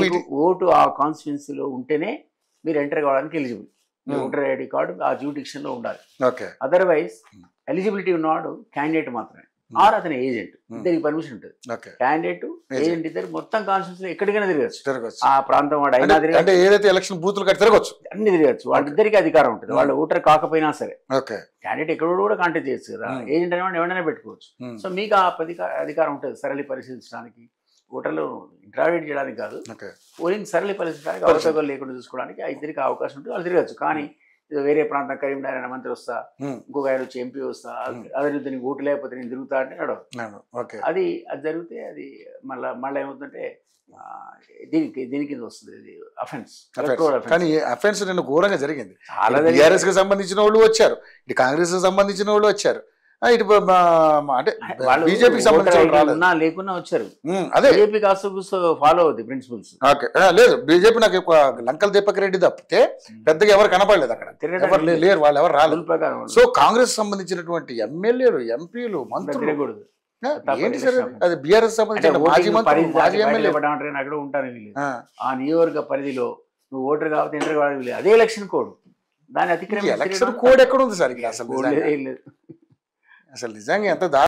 మీకు ఓటు ఆ కాన్స్టిట్యున్సీలో ఉంటేనే మీరు ఎంటర్ కావడానికి ఎలిజిబుల్. ఓటర్ ఐడి కార్డు ఆ జ్యూడిక్షన్ లో ఉండాలి. అదర్వైజ్ ఎలిజిబిలిటీ ఉన్నవాడు క్యాండిడేట్ మాత్రమే, ఆర్ అతని ఏజెంట్. ఇద్దరికి పర్మిషన్ ఉంటుంది. క్యాండిడేట్ ఏజెంట్ ఇద్దరు మొత్తం కాన్స్టిట్యున్సీ ఎక్కడికైనా తిరగచ్చు. ఆ ప్రాంతం వాడు అయినా తిరగచ్చు, ఏదైతే ఎలక్షన్ బూతులు తిరగచ్చు, అన్ని తిరగచ్చు. వాళ్ళిద్దరికి అధికారం ఉంటుంది. వాళ్ళు ఓటర్ కాకపోయినా సరే క్యాండిడేట్ ఎక్కడ కూడా కాంటాక్ట్ చేయొచ్చు కదా. ఏజెంట్ అనేవాడు ఎవరైనా పెట్టుకోవచ్చు. సో మీకు ఆ అధికారం ఉంటుంది సరళి పరిశీలించడానికి, ఓటర్లు ఇంటరాగేట్ చేయడానికి కాదు, పోలింగ్ సరళి పరిశీలించడానికి, అవసరం లేకుండా చూసుకోవడానికి ఆ ఇద్దరికి అవకాశం ఉంటుంది. వాళ్ళు తిరగచ్చు. కానీ వేరే ప్రాంతం కరీంనగర్ అయిన మంత్రి వస్తా, ఇంకొక ఆయన వచ్చి ఎంపీ వస్తా, అదే నీకు ఓటు లేకపోతే నేను తిరుగుతా అంటే నడవదు. అది జరిగితే అది మళ్ళీ ఏమవుతుందంటే దీని కింద వస్తుంది, ఇది అఫెన్స్. కానీ అఫెన్స్ నిన్న ఘోరంగా జరిగింది. టీఆర్ఎస్ కి సంబంధించిన వాళ్ళు వచ్చారు, ఇటు కాంగ్రెస్ కి సంబంధించిన వాళ్ళు వచ్చారు, ఇటు అంటే బీజేపీకి సంబంధించిన లేకున్నా వచ్చారు. అదే బీజేపీ ఫాలో అవుతుంది ప్రిన్సిపల్స్. లేదు, బీజేపీ నాకు లంకల దీపక్ రెడ్డి తప్పితే పెద్దగా ఎవరు కనపడలేదు అక్కడ, ఎవరు లేరు, వాళ్ళు ఎవరు రాలేదు ప్రకారం. సో కాంగ్రెస్ సంబంధించినటువంటి ఎమ్మెల్యేలు, ఎంపీలు, మంత్రులు ఏంటి సార్ అది బీఆర్ఎస్ సంబంధించిన మాజీ మంత్రి, మాజీ ఎమ్మెల్యే అక్కడ ఉంటాను. ఆ నియోజకవర్గ పరిధిలో నువ్వు ఓటర్ కాబట్టి ఎంటర్ కావాలి, అదే ఎలక్షన్ కోడ్. దాని అతిక్రమణ ఎలక్షన్ కోడ్ ఎక్కడ ఉంది సార్? అసలు నిజంగా ఎంత